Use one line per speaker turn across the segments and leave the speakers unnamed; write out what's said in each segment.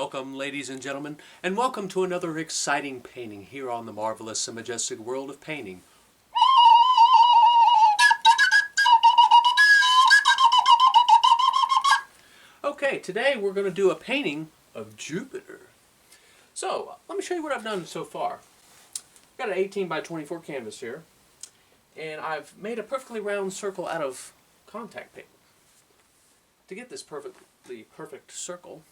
Welcome, ladies and gentlemen, and welcome to another exciting painting here on the marvelous and majestic world of painting. Okay, today we're going to do a painting of Jupiter. So, let me show you what I've done so far. I've got an 18 by 24 canvas here, and I've made a perfectly round circle out of contact paper. To get this perfect circle,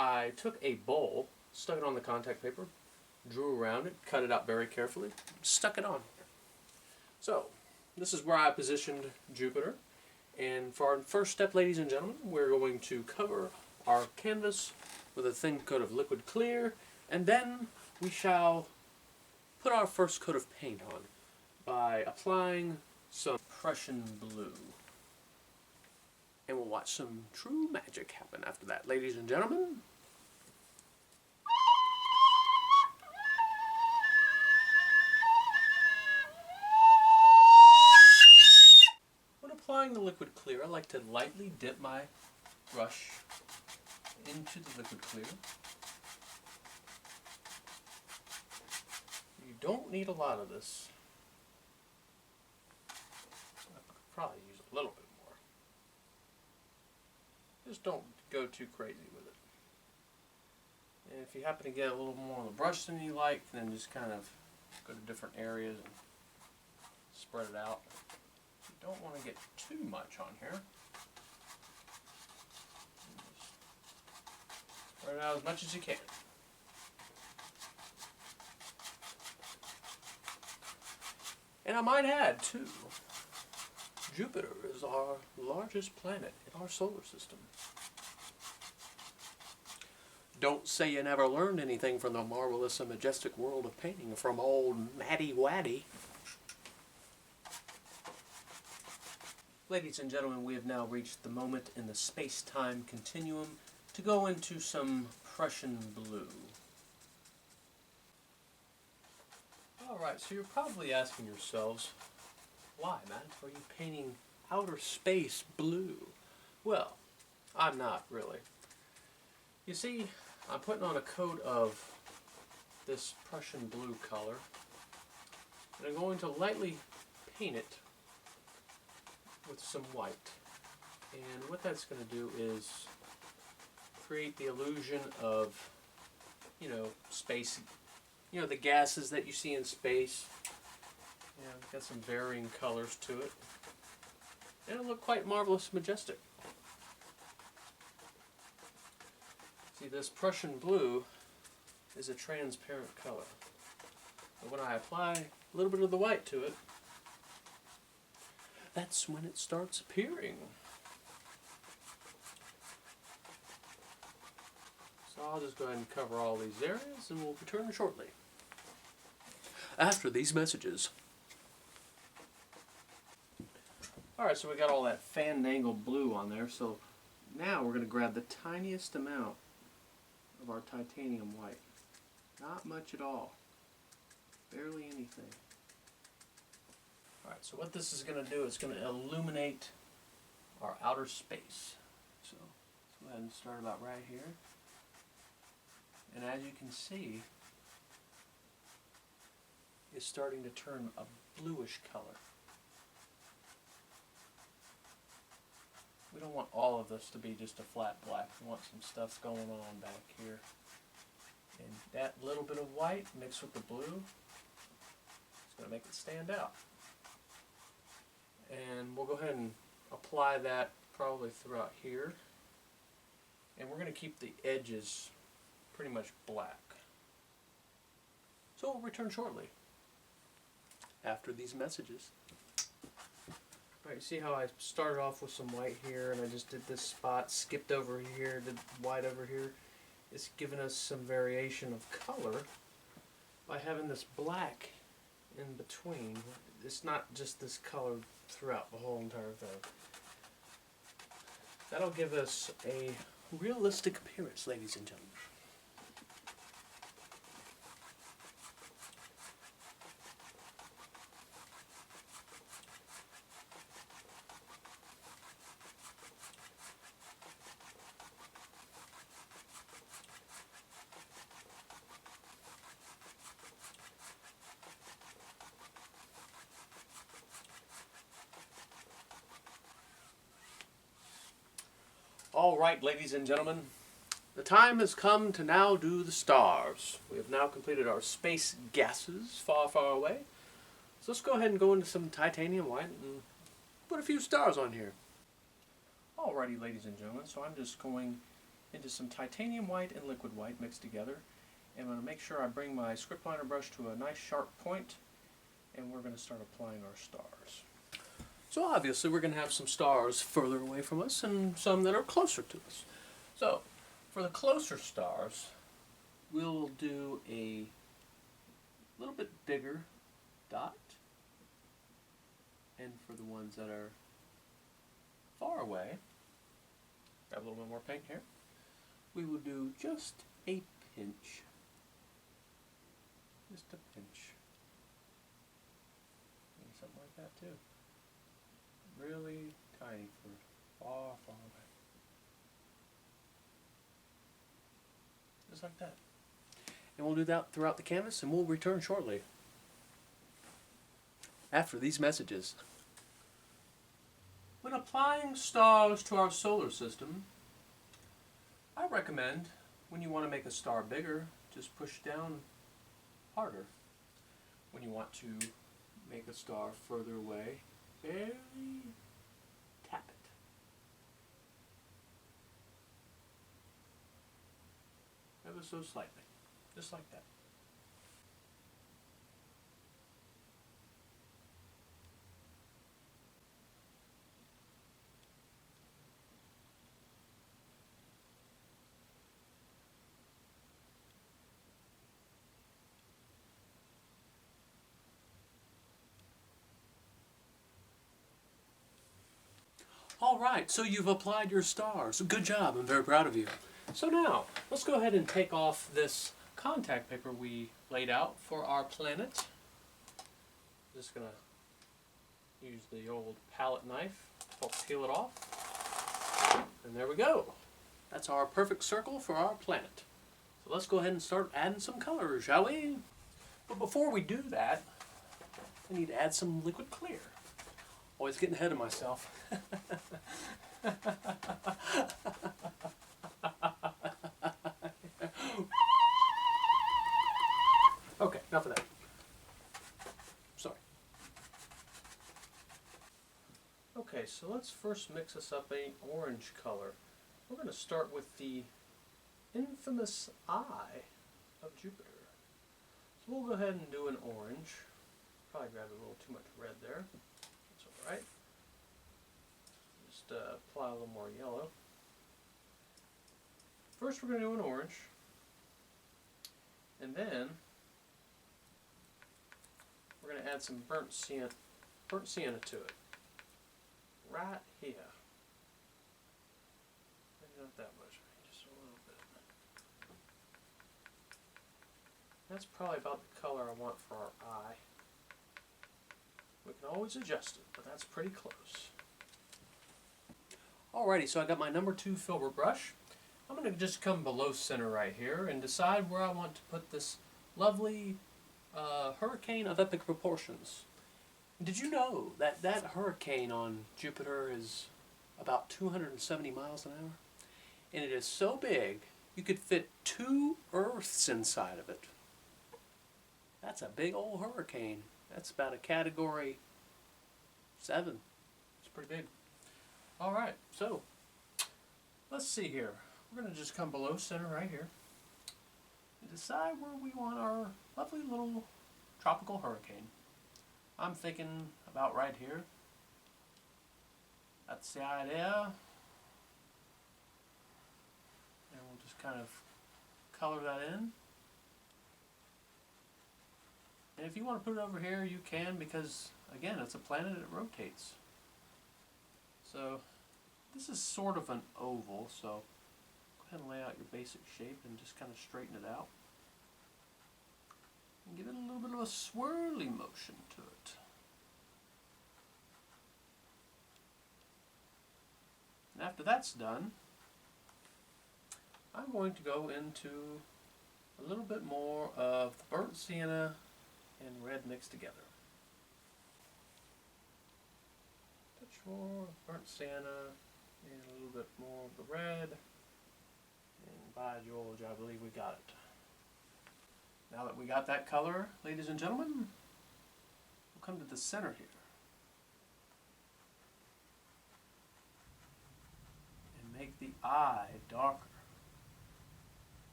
I took a bowl, stuck it on the contact paper, drew around it, cut it out very carefully, stuck it on. So, this is where I positioned Jupiter. And for our first step, ladies and gentlemen, we're going to cover our canvas with a thin coat of liquid clear, and then we shall put our first coat of paint on by applying some Prussian blue. And we'll watch some true magic happen after that, ladies and gentlemen. When applying the liquid clear, I like to lightly dip my brush into the liquid clear. You don't need a lot of this. I could probably use a little bit. Just don't go too crazy with it. And if you happen to get a little more on the brush than you like, then just kind of go to different areas and spread it out. You don't want to get too much on here. Just spread it out as much as you can. And I might add, too, Jupiter is our largest planet in our solar system. Don't say you never learned anything from the marvelous and majestic world of painting from old Matty Waddy. Ladies and gentlemen, we have now reached the moment in the space-time continuum to go into some Prussian blue. Alright, so you're probably asking yourselves, why, Matt? Are you painting outer space blue? Well, I'm not really. You see, I'm putting on a coat of this Prussian blue color, and I'm going to lightly paint it with some white. And what that's going to do is create the illusion of, space. The gases that you see in space. It's got some varying colors to it. And it'll look quite marvelous and majestic. See, this Prussian blue is a transparent color. But when I apply a little bit of the white to it, that's when it starts appearing. So I'll just go ahead and cover all these areas and we'll return shortly. After these messages. Alright, so we got all that fandangled blue on there, so now we're going to grab the tiniest amount of our titanium white. Not much at all. Barely anything. Alright, so what this is going to do is going to illuminate our outer space. So let's go ahead and start about right here. And as you can see, it's starting to turn a bluish color. We don't want all of this to be just a flat black. We want some stuff going on back here. And that little bit of white mixed with the blue is going to make it stand out. And we'll go ahead and apply that probably throughout here. And we're going to keep the edges pretty much black. So we'll return shortly after these messages. Alright, you see how I started off with some white here and I just did this spot, skipped over here, did white over here. It's given us some variation of color by having this black in between. It's not just this color throughout the whole entire thing. That'll give us a realistic appearance, ladies and gentlemen. All right, ladies and gentlemen, the time has come to now do the stars. We have now completed our space gases far, far away. So let's go ahead and go into some titanium white and put a few stars on here. Alrighty, ladies and gentlemen, so I'm just going into some titanium white and liquid white mixed together. And I'm going to make sure I bring my script liner brush to a nice sharp point, and we're going to start applying our stars. So obviously we're going to have some stars further away from us and some that are closer to us. So for the closer stars, we'll do a little bit bigger dot. And for the ones that are far away, grab a little bit more paint here, we will do just a pinch. Just a pinch. Maybe something like that too. Really tiny for far, far away. Just like that. And we'll do that throughout the canvas, and we'll return shortly after these messages. When applying stars to our solar system, I recommend when you want to make a star bigger, just push down harder. When you want to make a star further away, barely tap it. Ever so slightly, just like that. All right, so you've applied your stars. Good job, I'm very proud of you. So now, let's go ahead and take off this contact paper we laid out for our planet. Just gonna use the old palette knife, peel it off, and there we go. That's our perfect circle for our planet. So let's go ahead and start adding some colors, shall we? But before we do that, I need to add some liquid clear. Always getting ahead of myself. Okay, enough of that. Sorry. Okay, so let's first mix us up an orange color. We're going to start with the infamous eye of Jupiter. So we'll go ahead and do an orange. Probably grabbed a little too much red there. Right? Just apply a little more yellow. First we're going to do an orange, and then we're going to add some burnt sienna to it. Right here. Maybe not that much, just a little bit. That's probably about the color I want for our eye. We can always adjust it, but that's pretty close. Alrighty, so I got my number 2 filbert brush. I'm going to just come below center right here and decide where I want to put this lovely hurricane of epic proportions. Did you know that that hurricane on Jupiter is about 270 miles an hour? And it is so big, you could fit 2 Earths inside of it. That's a big old hurricane. That's about a category 7. It's pretty big. Alright, so let's see here. We're going to just come below center right here and decide where we want our lovely little tropical hurricane. I'm thinking about right here. That's the idea. And we'll just kind of color that in. And if you want to put it over here, you can, because, again, it's a planet, it rotates. So, this is sort of an oval, so go ahead and lay out your basic shape and just kind of straighten it out. And give it a little bit of a swirly motion to it. And after that's done, I'm going to go into a little bit more of the burnt sienna and red mixed together. Touch more burnt sienna And a little bit more of the red. And by George, I believe we got it. Now that we got that color, ladies and gentlemen, we'll come to the center here. And make the eye darker.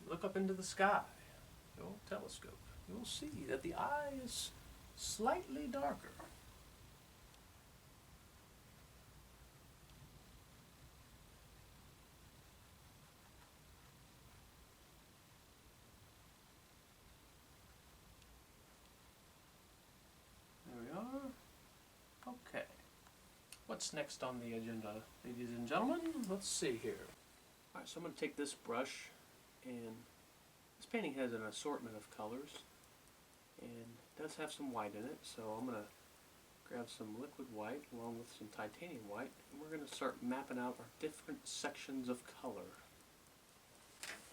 Look up into the sky, your telescope. You'll see that the eye is slightly darker. There we are. Okay. What's next on the agenda, ladies and gentlemen? Let's see here. Alright, so I'm going to take this brush, and this painting has an assortment of colors and does have some white in it, so I'm going to grab some liquid white along with some titanium white, and we're going to start mapping out our different sections of color.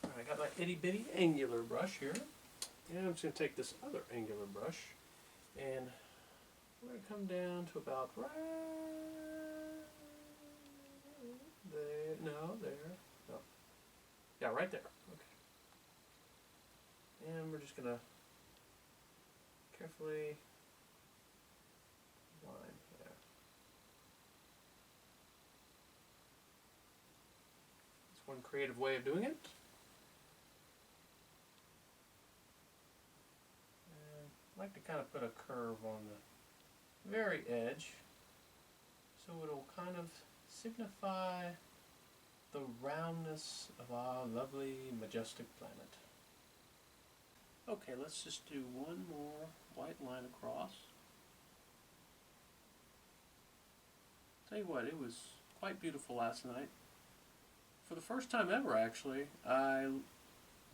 Alright, I got my itty bitty angular brush here, and I'm just going to take this other angular brush, and we're going to come down to about right there. No, there. No. Yeah, right there. Okay. And we're just going to carefully line there. That's one creative way of doing it. And I like to kind of put a curve on the very edge so it'll kind of signify the roundness of our lovely majestic planet. Okay, let's just do one more white line across. Tell you what, it was quite beautiful last night. For the first time ever, actually, I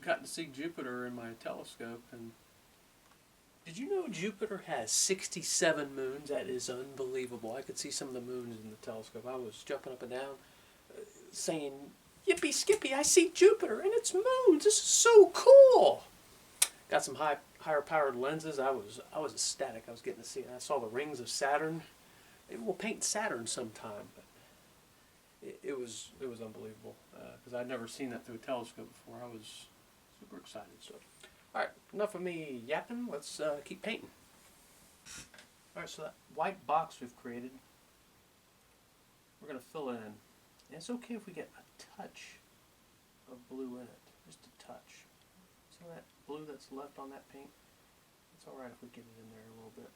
got to see Jupiter in my telescope. And did you know Jupiter has 67 moons? That is unbelievable. I could see some of the moons in the telescope. I was jumping up and down, saying, "Yippee skippy, I see Jupiter and its moons. This is so cool." Got some higher powered lenses. I was ecstatic. I was getting to see it. I saw the rings of Saturn. Maybe we'll paint Saturn sometime, but it was unbelievable because I'd never seen that through a telescope before. I was super excited. So, all right, enough of me yapping. Let's keep painting. All right, so that white box we've created, we're gonna fill in. And it's okay if we get a touch of blue in it, just a touch. So that blue that's left on that paint, it's alright if we get it in there a little bit.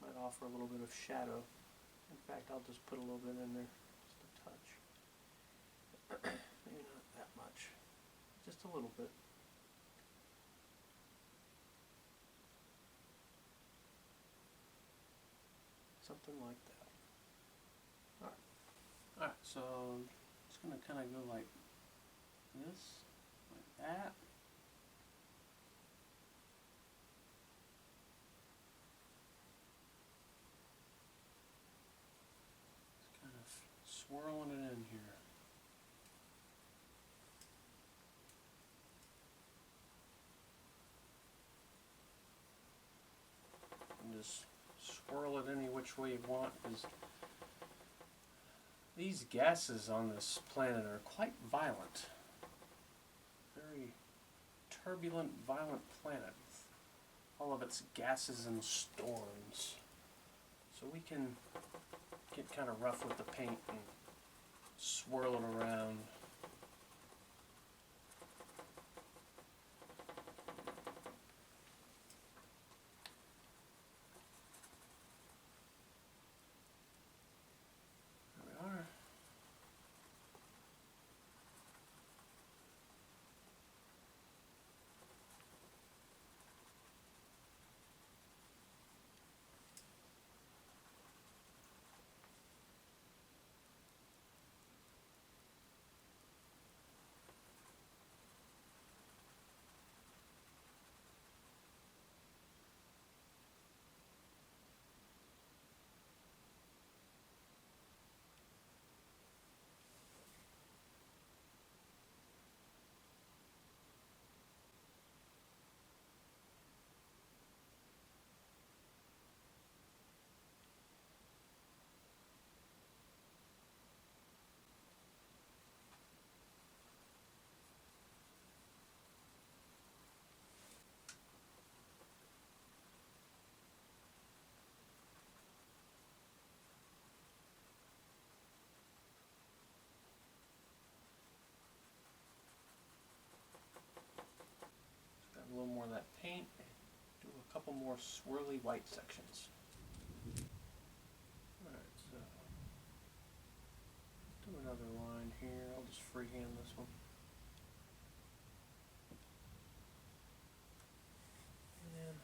Might offer a little bit of shadow. In fact, I'll just put a little bit in there, just a touch. Maybe not that much, just a little bit. Something like that. Alright. Alright, so it's going to kind of go like this, like that. Just kind of swirling it in here. And just swirl it any which way you want, because these gases on this planet are quite violent. Very turbulent, violent planet. All of its gases and storms. So we can get kind of rough with the paint and swirl it around. more of that paint. Do a couple more swirly white sections. Alright, so do another line here. I'll just freehand this one. And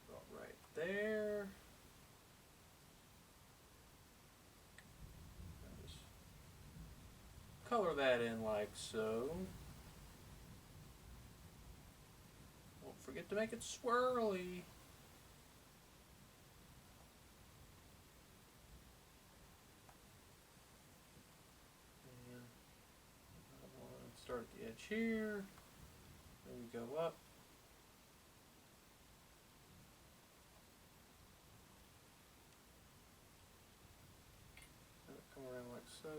about right there. Just color that in like so. Don't forget to make it swirly. Start at the edge here, then we go up. And come around like so.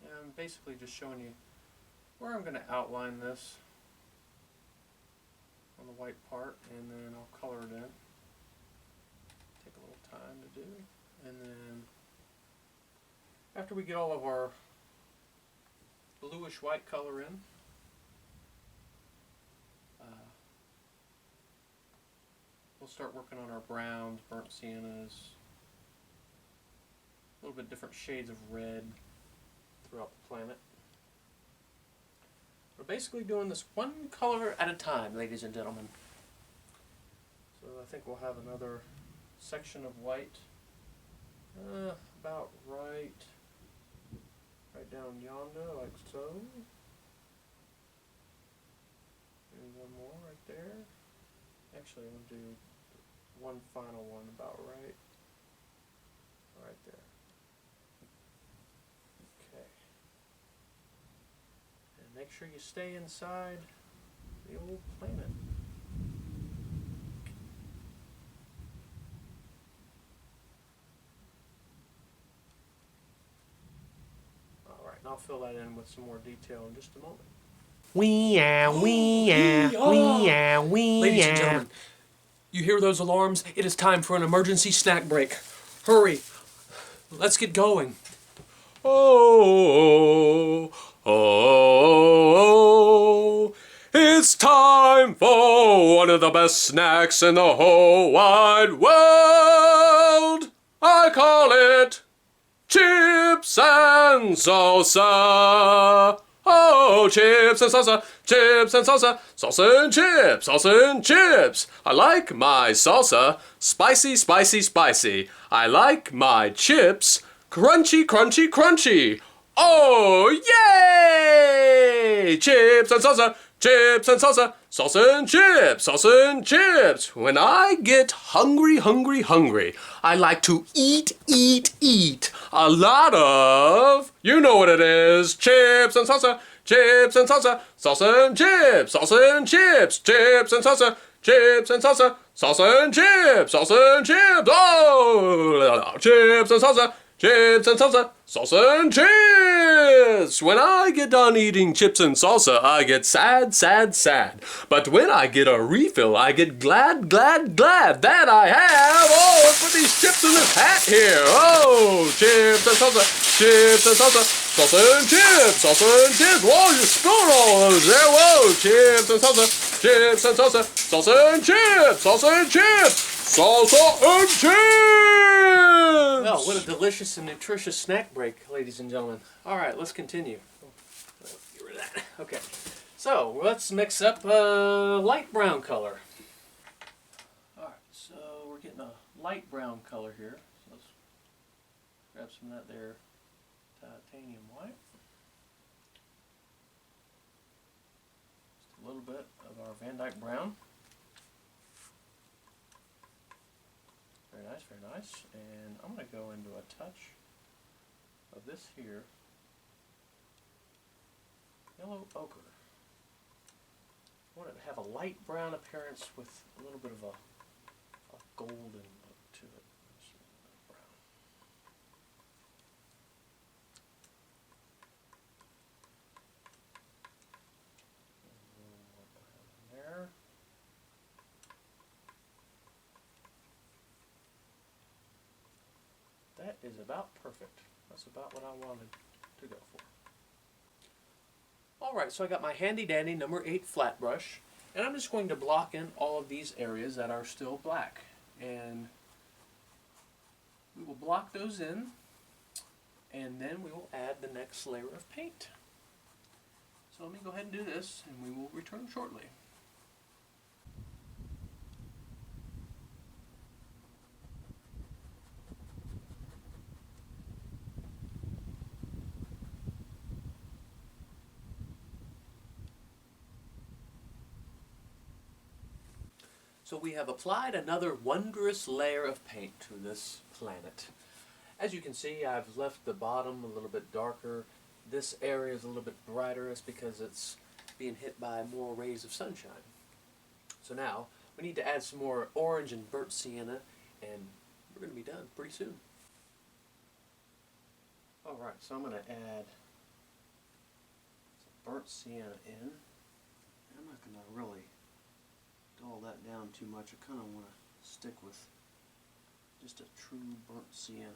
And I'm basically just showing you where I'm going to outline this on the white part, and then I'll color it in. Take a little time to do, and then after we get all of our bluish white color in, we'll start working on our browns, burnt siennas, a little bit different shades of red throughout the planet. We're basically doing this one color at a time, ladies and gentlemen. So I think we'll have another section of white, about right down yonder, like so. And one more right there. Actually, I'm going to do one final one about right there. Okay. And make sure you stay inside the old planet. I'll fill that in with some more detail in just a moment. Ladies and gentlemen, you hear those alarms? It is time for an emergency snack break. Hurry, let's get going. Oh, it's time for one of the best snacks in the whole wide world. I call it chips and salsa. Oh, chips and salsa, chips and salsa, salsa and chips, salsa and chips. I like my salsa spicy, spicy, spicy. I like my chips crunchy, crunchy, crunchy. Oh, yay! Chips and salsa, chips and salsa, salsa and chips, salsa and chips. When I get hungry, hungry, hungry, I like to eat, eat, eat. A lot of, you know what it is, chips and salsa, chips and salsa, salsa and chips, salsa and chips, chips and salsa, chips and salsa, salsa and chips, salsa and chips. Oh, chips and salsa, chips and salsa, salsa and chips. When I get done eating chips and salsa, I get sad, sad, sad. But when I get a refill, I get glad, glad, glad that I have. Oh, let's put these chips in this hat here. Oh, chips and salsa, chips and salsa, salsa and chips, salsa and chips. Whoa, you're spilling all of those there. Whoa, chips and salsa, chips and salsa, salsa and chips, salsa and chips. Salsa and chips! Well, what a delicious and nutritious snack break, ladies and gentlemen. All right, let's continue. Get rid of that. Okay, so let's mix up light brown color. All right, so we're getting a light brown color here. So let's grab some of that there titanium white. Just a little bit of our Van Dyke brown. Very nice, very nice. And I'm going to go into a touch of this here yellow ochre. I want it to have a light brown appearance with a little bit of a golden look to it. Brown. And a little more brown there. That is about perfect. That's about what I wanted to to go for. Alright, so I got my handy dandy number 8 flat brush, and I'm just going to block in all of these areas that are still black. And we will block those in, and then we will add the next layer of paint. So let me go ahead and do this, and we will return shortly. So we have applied another wondrous layer of paint to this planet. As you can see, I've left the bottom a little bit darker. This area is a little bit brighter. It's because it's being hit by more rays of sunshine. So now we need to add some more orange and burnt sienna, and we're going to be done pretty soon. Alright, so I'm going to add some burnt sienna in. I'm not going to really dull that down too much. I kind of want to stick with just a true burnt sienna.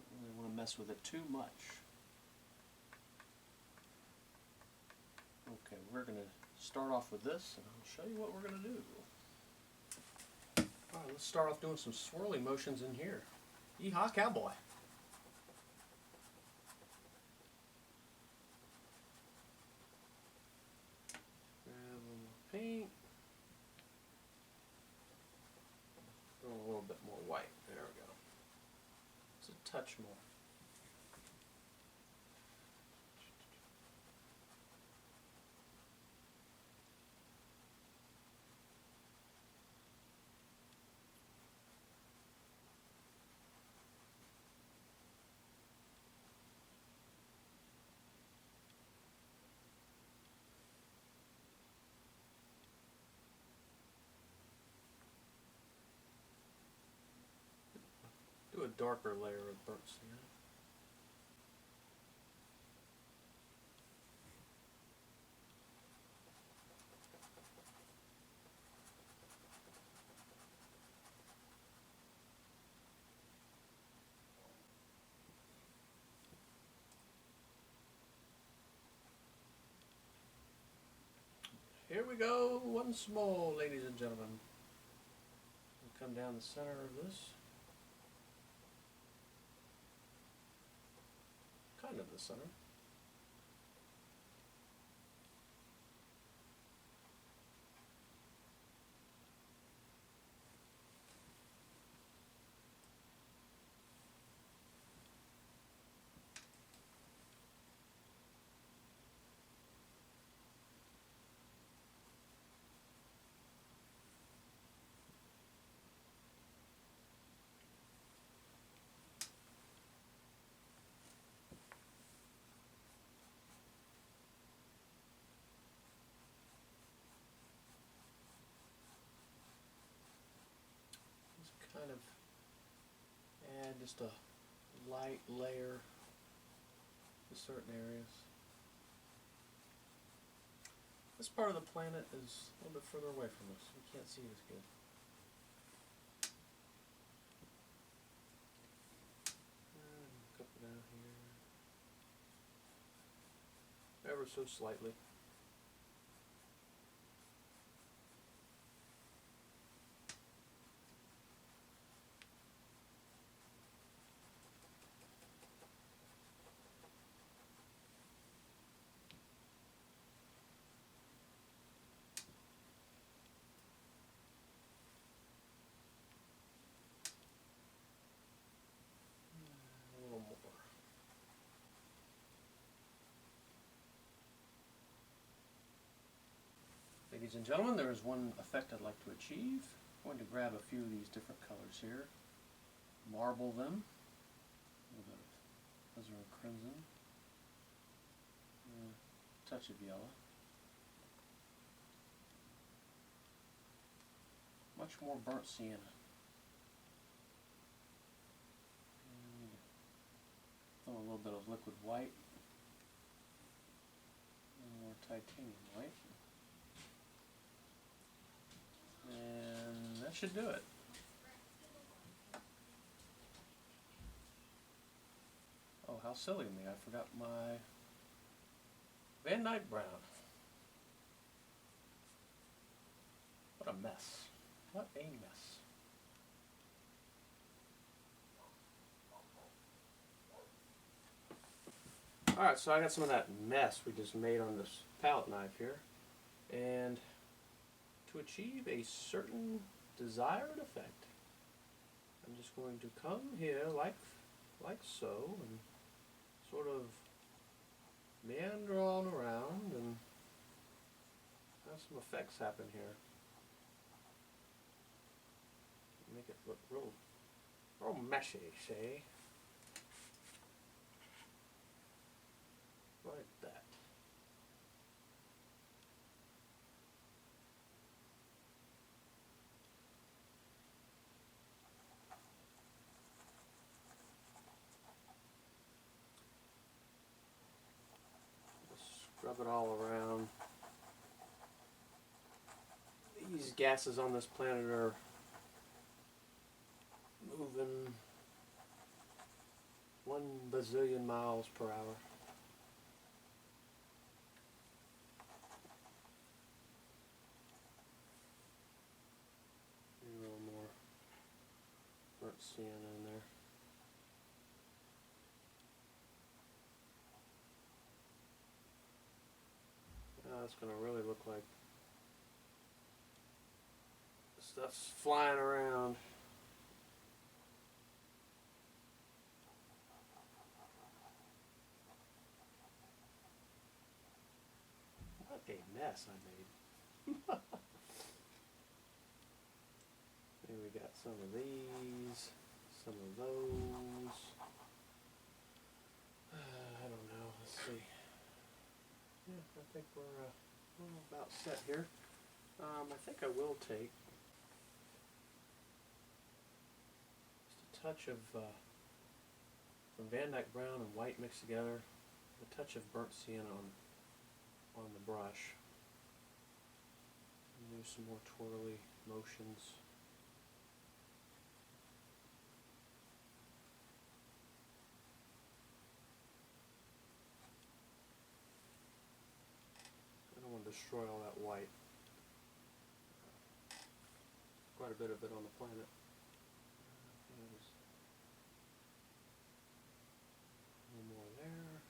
Don't really want to mess with it too much. Okay, we're going to start off with this, and I'll show you what we're going to do. Alright, let's start off doing some swirling motions in here. Yeehaw, cowboy! Grab a little paint. A little bit more white. There we go. Just a touch more. Do a darker layer of burnt sienna. Here we go once more, ladies and gentlemen. We'll come down the center of this. Kind of the center. Kind of add just a light layer to certain areas. This part of the planet is a little bit further away from us. We can't see it as good. A couple down here. Ever so slightly. Ladies and gentlemen, there is one effect I'd like to achieve. I'm going to grab a few of these different colors here, marble them, a little bit of alizarin crimson, a touch of yellow, much more burnt sienna, and throw a little bit of liquid white, and more titanium white. And that should do it. Oh, how how silly of me. I forgot my Van Dyke Brown. What a mess. What a mess. Alright, so I got some of that mess we just made on this palette knife here. And to achieve a certain desired effect, I'm just going to come here like so and sort of meander on around and have some effects happen here. Make it look real meshy, say. Like that. Scrub it all around. These gases on this planet are moving 1 bazillion miles per hour. Maybe a little more burnt sienna in there. Now it's going to really look like stuff's flying around. What a mess I made. Maybe we got some of these, some of those. I don't know. Let's see. Yeah, I think we're about set here. I think I will take just a touch of some Van Dyke Brown and white mixed together, a touch of burnt sienna on the brush. And do some more twirly motions. I don't want to destroy all that white. Quite a bit of it on the planet. A little more there.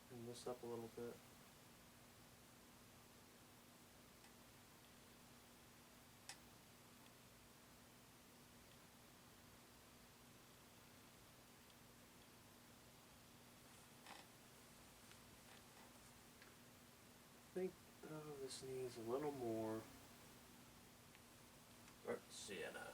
Bring this up a little bit. I think this needs a little more burnt sienna.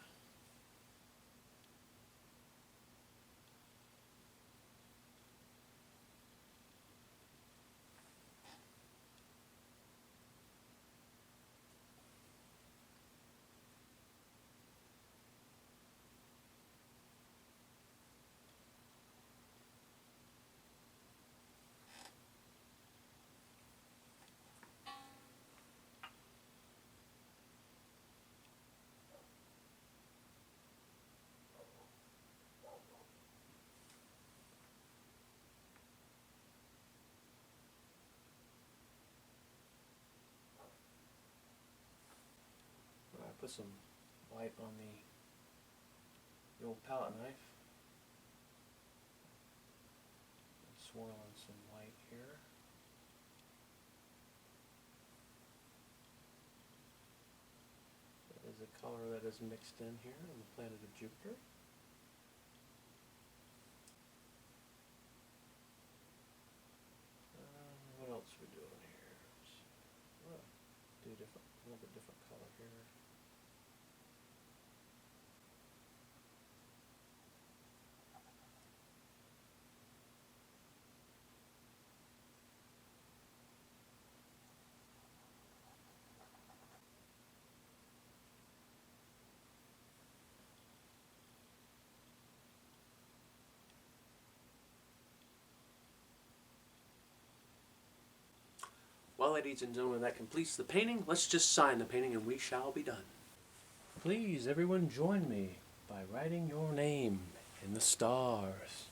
I put some white on the old palette knife. And swirl in some white here. That is a color that is mixed in here on the planet of Jupiter. What else are we doing here? Do a little bit different color here. Well, ladies and gentlemen, that completes the painting. Let's just sign the painting and we shall be done. Please, everyone join me by writing your name in the stars.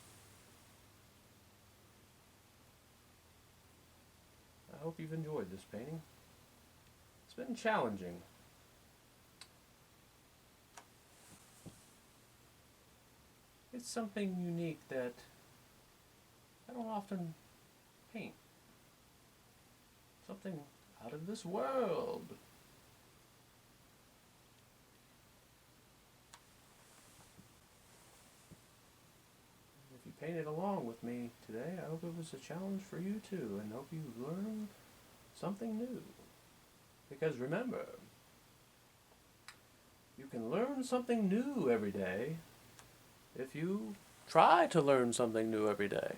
I hope you've enjoyed this painting. It's been challenging. It's something unique that I don't often paint. Something out of this world. If you painted along with me today, I hope it was a challenge for you too, and hope you learned something new. Because remember, you can learn something new every day if you try to learn something new every day.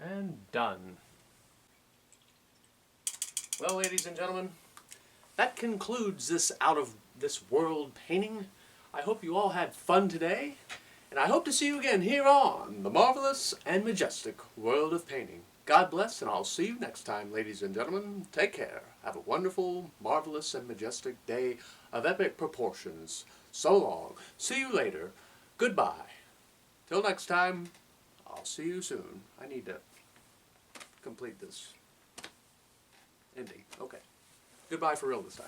And done. Well, ladies and gentlemen, that concludes this out of this world painting. I hope you all had fun today, and I hope to see you again here on the marvelous and majestic world of painting. God bless, and I'll see you next time, ladies and gentlemen. Take care. Have a wonderful, marvelous, and majestic day of epic proportions. So long. See you later. Goodbye. Till next time, I'll see you soon. I need to complete this ending. Okay. Goodbye for real this time.